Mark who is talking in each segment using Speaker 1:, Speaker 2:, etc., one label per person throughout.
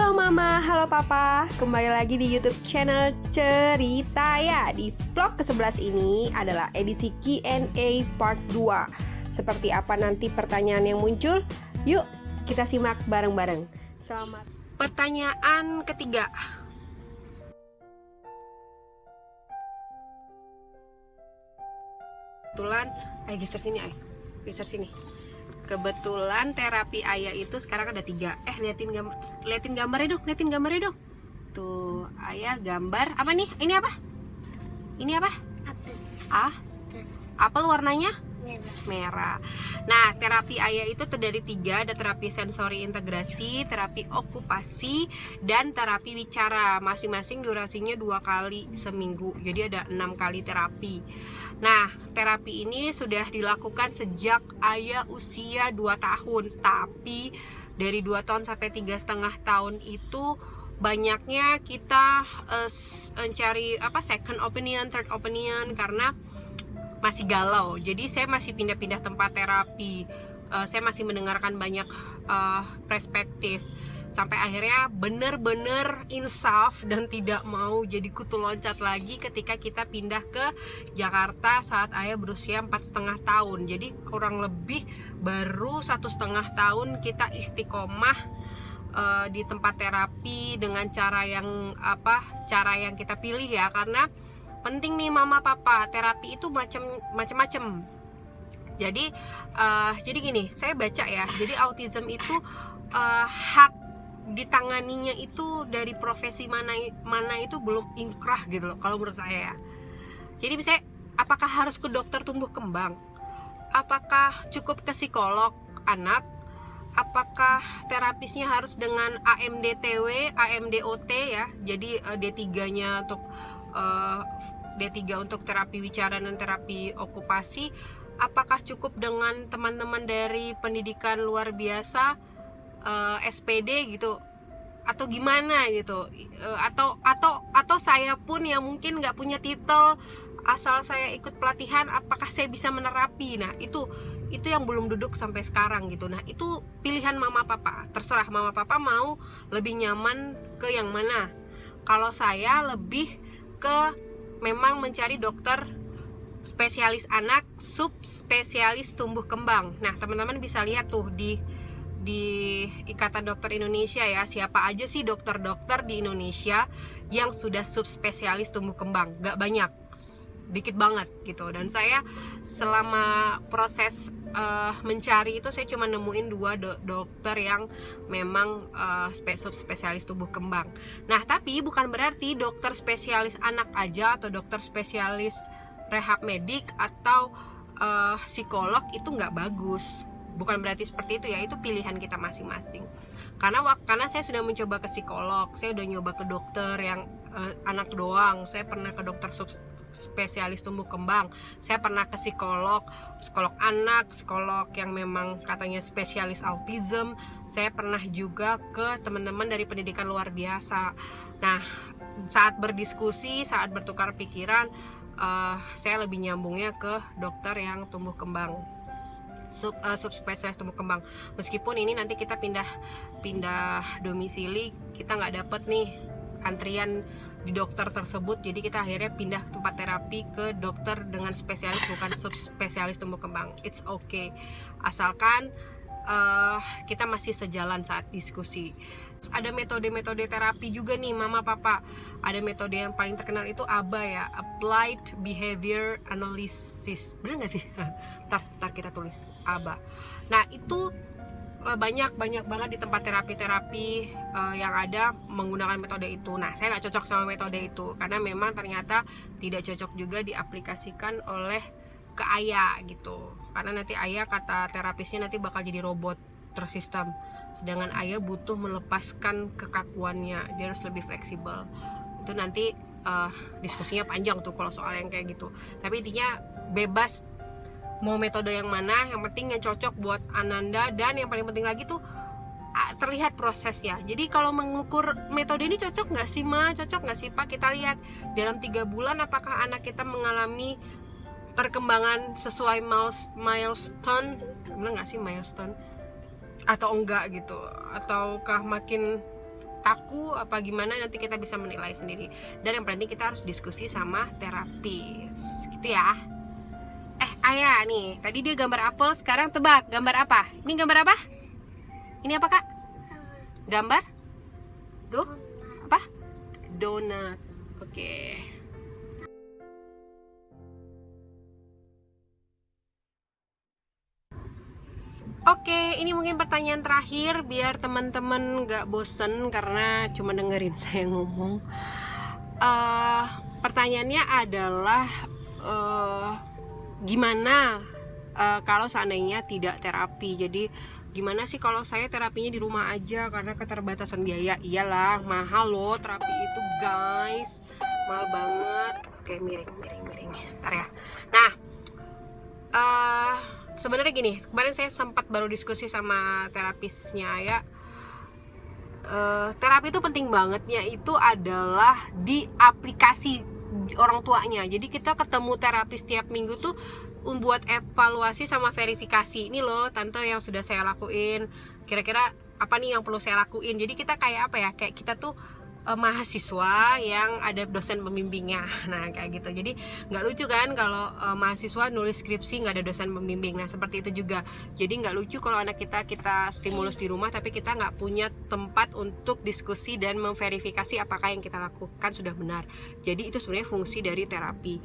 Speaker 1: Halo Mama, halo Papa. Kembali lagi di YouTube channel Cerita Ya. Di vlog ke-11 ini adalah edisi Q&A part 2. Seperti apa nanti pertanyaan yang muncul? Yuk, kita simak bareng-bareng. Selamat. Pertanyaan ketiga. Kebetulan, geser sini, geser sini. Kebetulan terapi ayah itu sekarang ada 3. Liatin gambarnya dong. Tuh, ayah gambar apa nih? Ini apa? Apel warnanya merah. Nah, terapi ayah itu terdiri 3. Ada terapi sensori integrasi, terapi okupasi, dan terapi wicara. Masing-masing durasinya 2 kali seminggu. Jadi ada 6 kali terapi. Nah, terapi ini sudah dilakukan sejak ayah usia 2 tahun. Tapi dari 2 tahun sampai 3,5 tahun itu banyaknya kita mencari second opinion, third opinion, karena masih galau. Jadi saya masih pindah-pindah tempat terapi. Saya masih mendengarkan banyak perspektif. Sampai akhirnya bener-bener insaf dan tidak mau jadi kutu loncat lagi ketika kita pindah ke Jakarta saat ayah berusia 4,5 tahun. Jadi kurang lebih baru 1,5 tahun kita istiqomah di tempat terapi dengan cara yang kita pilih ya, karena penting nih Mama Papa, terapi itu macam-macam. Jadi gini, saya baca ya. Jadi autism itu hak ditanganinya itu dari profesi mana itu belum inkrah gitu loh kalau menurut saya ya. Jadi misalnya, apakah harus ke dokter tumbuh kembang? Apakah cukup ke psikolog anak? Apakah terapisnya harus dengan AMDTW, AMDOT ya? Jadi D3-nya untuk D3 untuk terapi wicara dan terapi okupasi. Apakah cukup dengan teman-teman dari pendidikan luar biasa, SPD gitu, atau gimana gitu, atau saya pun yang mungkin nggak punya titel, asal saya ikut pelatihan, apakah saya bisa menerapi? Nah itu yang belum duduk sampai sekarang gitu. Nah itu pilihan Mama Papa, terserah Mama Papa mau lebih nyaman ke yang mana. Kalau saya lebih ke memang mencari dokter spesialis anak, subspesialis tumbuh kembang. Nah teman-teman bisa lihat tuh di Ikatan Dokter Indonesia ya, siapa aja sih dokter-dokter di Indonesia yang sudah subspesialis tumbuh kembang. Gak banyak, dikit banget gitu. Dan saya selama proses mencari itu, saya cuma nemuin 2 dokter yang memang subspesialis tumbuh kembang. Nah tapi bukan berarti dokter spesialis anak aja atau dokter spesialis rehab medik atau psikolog itu nggak bagus. Bukan berarti seperti itu ya, itu pilihan kita masing-masing. Karena saya sudah mencoba ke psikolog, saya udah nyoba ke dokter yang anak doang, saya pernah ke dokter spesialis tumbuh kembang, saya pernah ke psikolog anak, psikolog yang memang katanya spesialis autism, saya pernah juga ke teman-teman dari pendidikan luar biasa. Nah, saat berdiskusi, saat bertukar pikiran, saya lebih nyambungnya ke dokter yang tumbuh kembang, subspesialis tumbuh kembang. Meskipun ini nanti kita pindah domisili, kita nggak dapet nih antrian di dokter tersebut, jadi kita akhirnya pindah tempat terapi ke dokter dengan spesialis bukan subspesialis tumbuh kembang. It's okay, asalkan kita masih sejalan saat diskusi. Ada metode-metode terapi juga nih Mama Papa. Ada metode yang paling terkenal itu ABA ya, Applied Behavior Analysis. Bener nggak sih? Ntar kita tulis ABA. Nah itu banyak banget di tempat terapi yang ada menggunakan metode itu. Nah saya nggak cocok sama metode itu karena memang ternyata tidak cocok juga diaplikasikan oleh ke ayah gitu. Karena nanti ayah, kata terapisnya, nanti bakal jadi robot tersistem. Sedangkan ayah butuh melepaskan kekakuannya, dia harus lebih fleksibel. Itu nanti diskusinya panjang tuh kalau soal yang kayak gitu. Tapi intinya bebas mau metode yang mana, yang penting yang cocok buat Ananda. Dan yang paling penting lagi tuh terlihat prosesnya. Jadi kalau mengukur metode ini cocok nggak sih Ma, cocok nggak sih Pak, kita lihat dalam 3 bulan apakah anak kita mengalami perkembangan sesuai milestone, bener nggak sih milestone, atau enggak gitu, ataukah makin kaku apa gimana, nanti kita bisa menilai sendiri. Dan yang penting kita harus diskusi sama terapis gitu ya. Ayah nih, tadi dia gambar apel, sekarang tebak gambar apa? Ini gambar apa? Ini apa kak? Gambar? Apa? Donat. Oke. Oke, ini mungkin pertanyaan terakhir biar teman-teman gak bosen karena cuma dengerin saya ngomong. Pertanyaannya adalah gimana kalau seandainya tidak terapi? Jadi gimana sih kalau saya terapinya di rumah aja karena keterbatasan biaya? Iyalah, mahal loh terapi itu guys, mahal banget. Oke, miring. Ntar ya. Nah, sebenarnya gini, kemarin saya sempat baru diskusi sama terapisnya ya. Terapi itu penting bangetnya itu adalah di aplikasi orang tuanya. Jadi kita ketemu terapis tiap minggu tuh buat evaluasi sama verifikasi. Ini loh tante yang sudah saya lakuin, kira-kira apa nih yang perlu saya lakuin. Jadi kita kayak apa ya, kayak kita tuh mahasiswa yang ada dosen pembimbingnya. Nah kayak gitu. Jadi nggak lucu kan kalau mahasiswa nulis skripsi nggak ada dosen pembimbing. Nah seperti itu juga. Jadi nggak lucu kalau anak kita stimulus di rumah tapi kita nggak punya tempat untuk diskusi dan memverifikasi apakah yang kita lakukan sudah benar. Jadi itu sebenarnya fungsi dari terapi.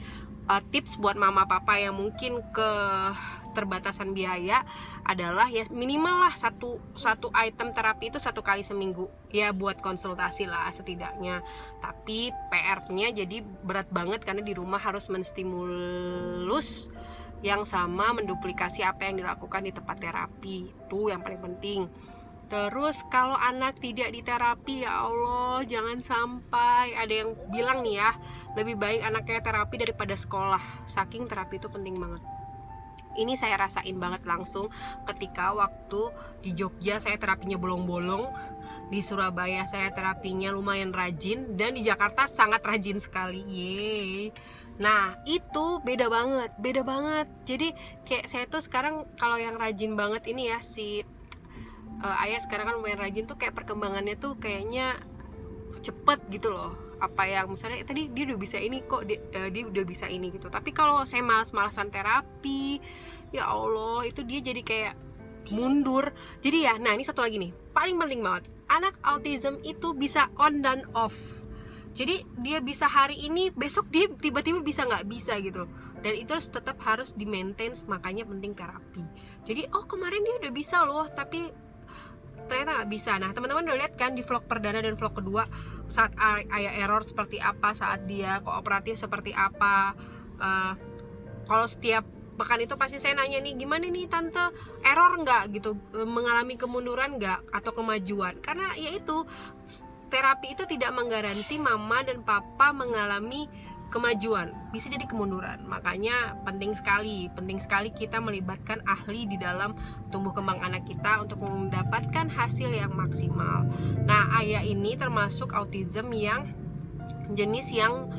Speaker 1: Tips buat mama papa yang mungkin keterbatasan biaya adalah ya minimal lah satu item terapi itu 1 kali seminggu ya, buat konsultasi lah setidaknya. Tapi PR-nya jadi berat banget karena di rumah harus menstimulus yang sama, menduplikasi apa yang dilakukan di tempat terapi. Itu yang paling penting. Terus kalau anak tidak diterapi, ya Allah jangan sampai ada yang bilang nih ya, lebih baik anaknya terapi daripada sekolah, saking terapi itu penting banget. Ini saya rasain banget langsung ketika waktu di Jogja saya terapinya bolong-bolong, di Surabaya saya terapinya lumayan rajin, dan di Jakarta sangat rajin sekali. Yeay. Nah itu beda banget. Jadi kayak saya tuh sekarang kalau yang rajin banget ini ya, si ayah sekarang kan lumayan rajin tuh, kayak perkembangannya tuh kayaknya cepet gitu loh. Apa yang misalnya tadi dia udah bisa ini kok, dia udah bisa ini gitu. Tapi kalau saya malas-malasan terapi, ya Allah itu dia jadi kayak mundur. Jadi ya, nah ini satu lagi nih, paling penting banget, anak autism itu bisa on dan off. Jadi dia bisa hari ini, besok dia tiba-tiba bisa nggak bisa gitu loh. Dan itu tetap harus di maintain, makanya penting terapi. Jadi kemarin dia udah bisa loh, tapi ternyata nggak bisa. Nah teman-teman udah lihat kan di vlog perdana dan vlog kedua saat ayah error seperti apa, saat dia kooperatif seperti apa. Kalau setiap pekan itu pasti saya nanya nih, gimana nih tante, error nggak gitu, mengalami kemunduran nggak atau kemajuan. Karena ya itu, terapi itu tidak menggaransi mama dan papa mengalami kemajuan, bisa jadi kemunduran. Makanya penting sekali kita melibatkan ahli di dalam tumbuh kembang anak kita untuk mendapatkan hasil yang maksimal. Nah ayah ini termasuk autism yang jenis yang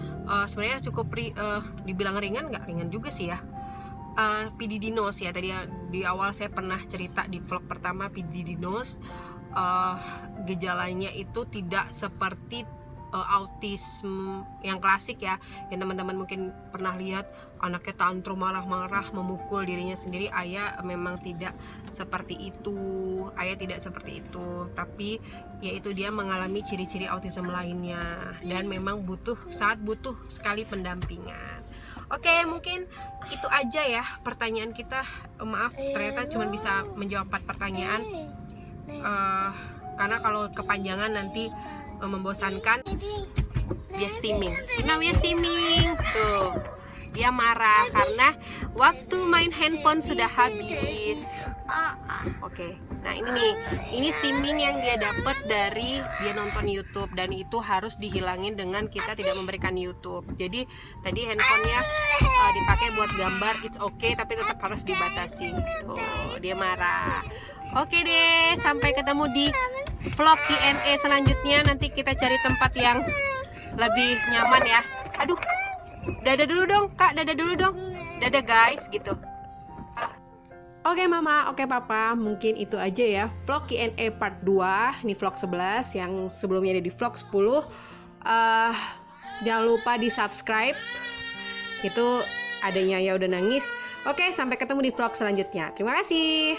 Speaker 1: sebenarnya cukup dibilang ringan, nggak ringan juga sih ya. PDD-NOS ya, tadi di awal saya pernah cerita di vlog pertama, PDD-NOS gejalanya itu tidak seperti autisme yang klasik ya, yang teman-teman mungkin pernah lihat anaknya tantrum, marah-marah, memukul dirinya sendiri. Ayah memang tidak seperti itu, tapi yaitu dia mengalami ciri-ciri autisme lainnya dan memang sangat butuh sekali pendampingan. Oke, mungkin itu aja ya pertanyaan kita. Maaf ternyata cuma bisa menjawab 4 pertanyaan, karena kalau kepanjangan nanti membosankan. Dia steaming, itu namanya steaming tuh. Dia marah karena waktu main handphone sudah habis. Oke. Nah ini nih, ini steaming yang dia dapat dari dia nonton YouTube, dan itu harus dihilangin dengan kita tidak memberikan YouTube. Jadi tadi handphonenya dipakai buat gambar, it's okay, tapi tetap harus dibatasi. Tuh, dia marah. Oke deh, sampai ketemu di vlog Q&A selanjutnya. Nanti kita cari tempat yang lebih nyaman ya. Aduh, dadah dulu dong kak, dadah dulu dong, dadah guys gitu. Oke mama, oke papa, mungkin itu aja ya vlog Q&A part 2. Ini vlog 11, yang sebelumnya ada di vlog 10. Jangan lupa di subscribe. Itu adanya ya udah nangis. Oke, sampai ketemu di vlog selanjutnya. Terima kasih.